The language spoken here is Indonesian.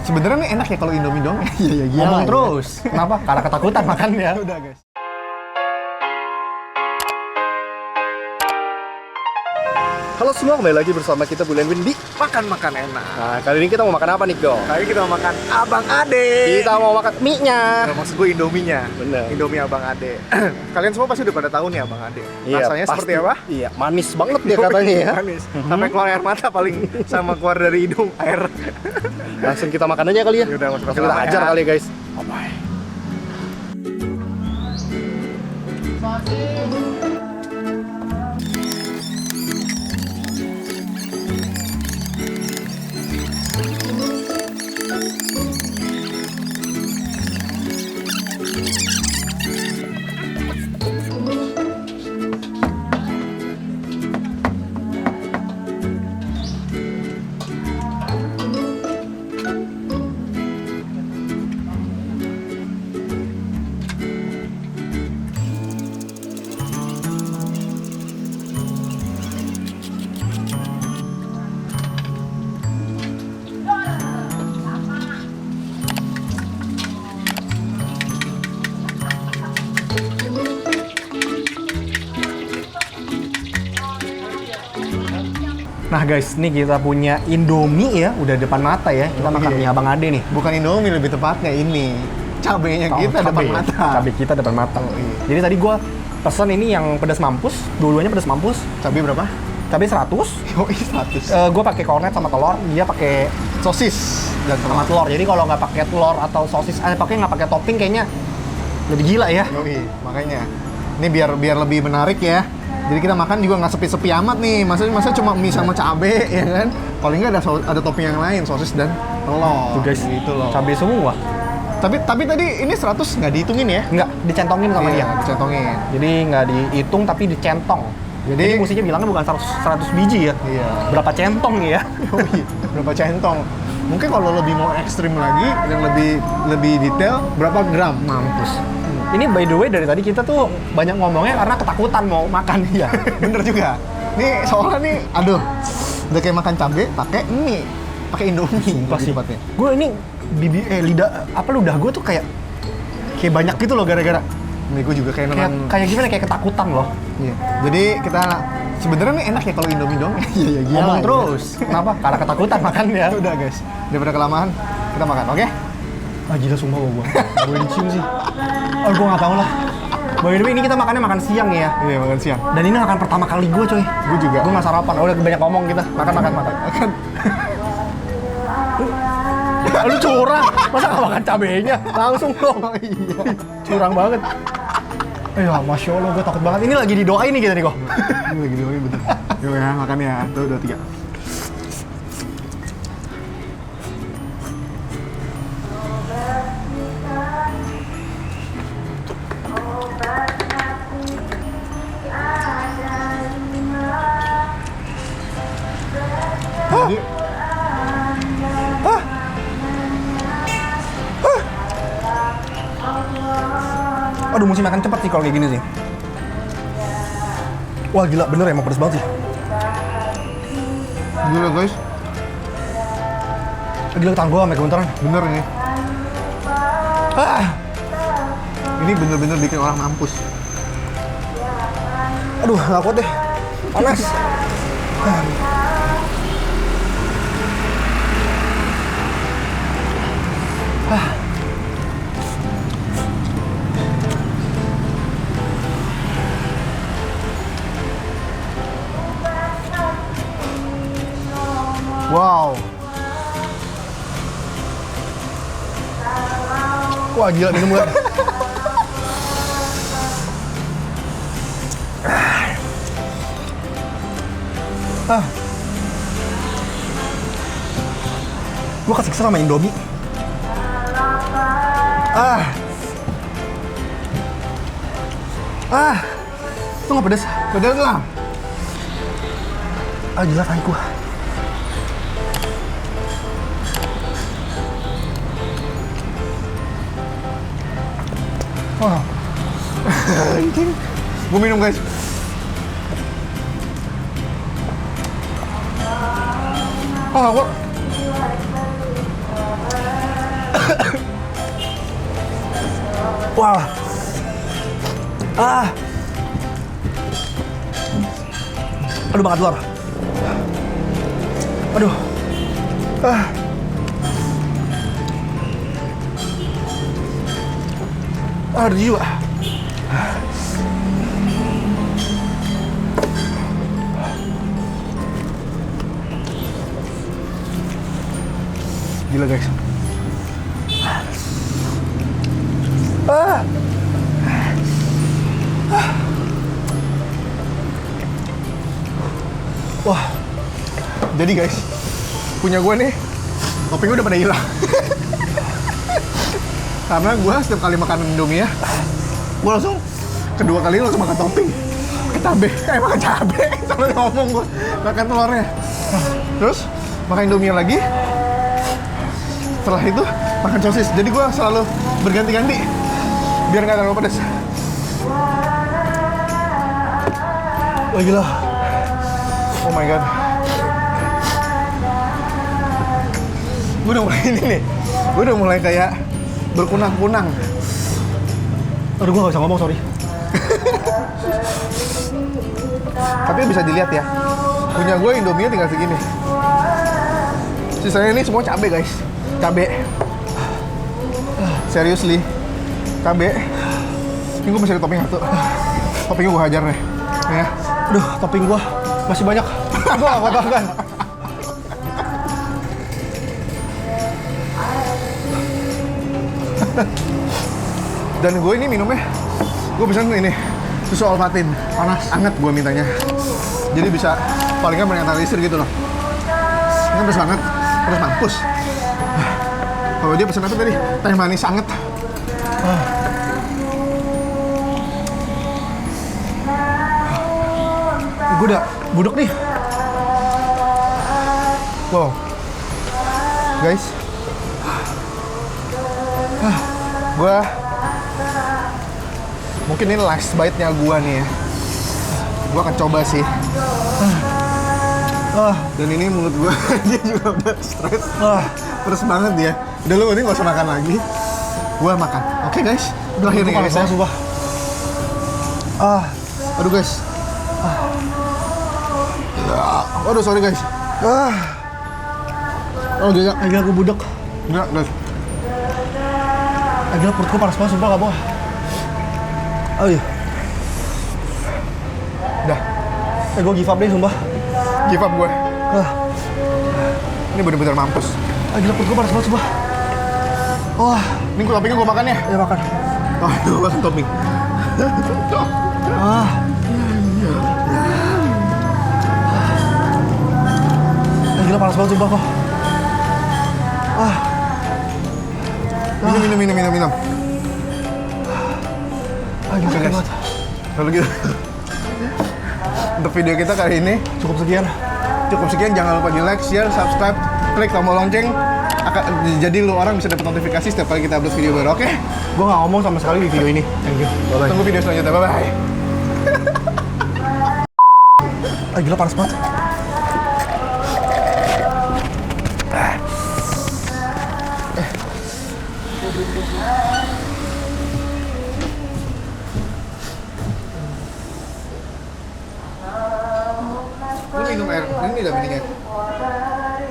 Sebenarnya nih enak ya kalau Indomie dong. Iya gila. Ngomong terus. Kenapa? Karena ketakutan makannya. Udah guys. Halo semua, kembali lagi bersama kita Bulan Win di Makan Enak. Nah, kali ini kita mau makan apa nih, Go? Kali ini kita mau makan Abang Ade. Kita mau makan mie-nya. Nah, maksud gue Indominya. Bener. Indomie Abang Ade. Kalian semua pasti udah pada tahu nih Abang Ade. Rasanya pasti. seperti apa? Iya, manis banget dia katanya ya. Manis. Sampai keluar air mata paling sama keluar dari hidung air. Langsung kita makan aja kali ya. Yaudah, langsung kita ajar kali ya, guys. Bye. Nah guys, nih kita punya Indomie ya, udah depan mata ya. Kita makan mie Abang Ade nih. Bukan Indomie, lebih tepatnya ini. Cabenya kita depan mata. Cabai kita depan mata. Iya. Jadi tadi gua pesan ini yang pedas mampus, dua-duanya pedas mampus. Cabai berapa? Cabai 100. Yoi 100. Gue pakai kornet sama telur, dia pakai Sosis dan sama telur. Jadi kalau nggak pakai telur atau sosis, nggak pakai topping kayaknya lebih gila ya. Yoi, makanya. Ini biar lebih menarik ya. Jadi kita makan juga nggak sepi-sepi amat nih. Masa cuma mie sama cabe ya kan? Paling nggak ada topping yang lain, sosis dan telur. Tuh guys, gitu loh. cabai semua. Tapi tadi ini 100 nggak dihitungin ya? Nggak, dicentongin sama dia. Dicentongin. Jadi nggak dihitung tapi dicentong. Jadi mestinya bilangnya bukan 100 biji ya. Iya. Berapa centong nih ya? Yoi, berapa centong? Mungkin kalau lebih mau ekstrim lagi, yang lebih detail, berapa gram? Mampus. Ini by the way dari tadi kita tuh banyak ngomongnya karena ketakutan mau makan. Iya, bener juga. Nih soalnya nih, aduh, udah kayak makan cabe pakai mie, pakai Indomie. Pasti. Tepatnya. Gue ini ludah gue tuh kayak banyak gitu loh gara-gara. Nih gue juga kayak kayak gimana kayak ketakutan loh. Iya. Jadi kita sebenarnya nih enak ya kalau Indomie dong. Iya gila. Ngomong terus. Kenapa? Karena ketakutan makannya. Udah guys, daripada kelamaan kita makan, oke? Ah gila sumpah gue cium sih. Oh gue nggak tahu lah. By the way ini kita makan siang ya. Iya makan siang. Dan ini makan pertama kali gue coy. Gue juga. Gue nggak sarapan. Udah banyak ngomong kita. Makan. Lu curang. Masa nggak makan cabenya? Langsung dong. Oh, iya. Curang banget. Ya masya Allah gue takut banget. Ini lagi didoain nih kita nih kok. Ini lagi didoain betul. Yuk ya makan ya. Tuh 2 3. Jadi, Aduh mesti makan cepet sih kalau kayak gini sih. Wah gila bener emang pedes banget sih. gila guys, Gila tangan gue sampai gemeteran. bener ini. Ini bener-bener bikin orang mampus. Aduh nggak kuat deh. Panas. Wow. Wah gila minum gue. Gue kesiksa sama Indomie. Itu nggak pedes? Pedas lah. Gila tai gue. Wah. Gue minum guys. Kok Wah. Ah. Aduh, banget telur. Aduh. Ah. Ada jiwa. Gila guys. Ah. Wah. Jadi guys, punya gue nih, toppingnya udah pada hilang. Karena gue setiap kali makan Indomie ya, gue langsung kedua kali langsung makan topping. Makan cabe, sampai ngomong gue makan telurnya. Terus makan Indomie lagi. Setelah itu makan sosis. Jadi gue selalu berganti-ganti biar nggak terlalu pedas. Wah gila. Oh my god. Gue udah mulai ini nih. Gue udah mulai kayak berkunang-kunang. Aduh, gue gak bisa ngomong, sorry. Tapi bisa dilihat ya. Punya gue Indomie tinggal segini. Sisanya ini semua cabe guys. Cabe. Seriously. Cabe. Ini gue masih ada topping satu. Toppingnya gue hajar nih. Ya. Aduh, topping gue masih banyak. Gue gak tahan. Dan gue ini minumnya, gue pesan ini susu Ovaltine, panas, anget gue mintanya. Jadi bisa paling nggak menetralisir gitu loh. Ini pedes banget, pedes mampus. Kalau dia pesan apa tadi? Teh manis anget. Gue udah budek nih. Wow, guys, gue mungkin ini last bite-nya gue nih ya. Gue akan coba sih. Dan ini mulut gue dia juga udah stres. Terus banget dia. Udah lu ini gak usah makan lagi. Gue makan. Oke guys, berakhir nih guys ya. Sumpah. Aduh guys. Aduh sorry guys. Oh gila. Gila gue budek. Enggak guys. Gila perut gue panas banget, sumpah gak bohong. Oh iya. Udah. Gue give up deh, sumpah. Give up gue. Ini bener-bener mampus. Gila perut gue panas banget, sumpah. Wah. Ini toppingnya gue makan ya? Ya makan. Oh, gue makan topping. Gila panas banget, sumpah kok. Minum. Gila guys. banget. Kalau gitu. Untuk video kita kali ini Cukup sekian. Jangan lupa di like, share, subscribe, klik tombol lonceng. Jadi lu orang bisa dapat notifikasi setiap kali kita upload video baru. Oke? Gue gak ngomong sama sekali di video ini. Thank you. Bye-bye. Tunggu video selanjutnya. Bye-bye. Gila panas banget. Lu minum air. Ini udah mendingan.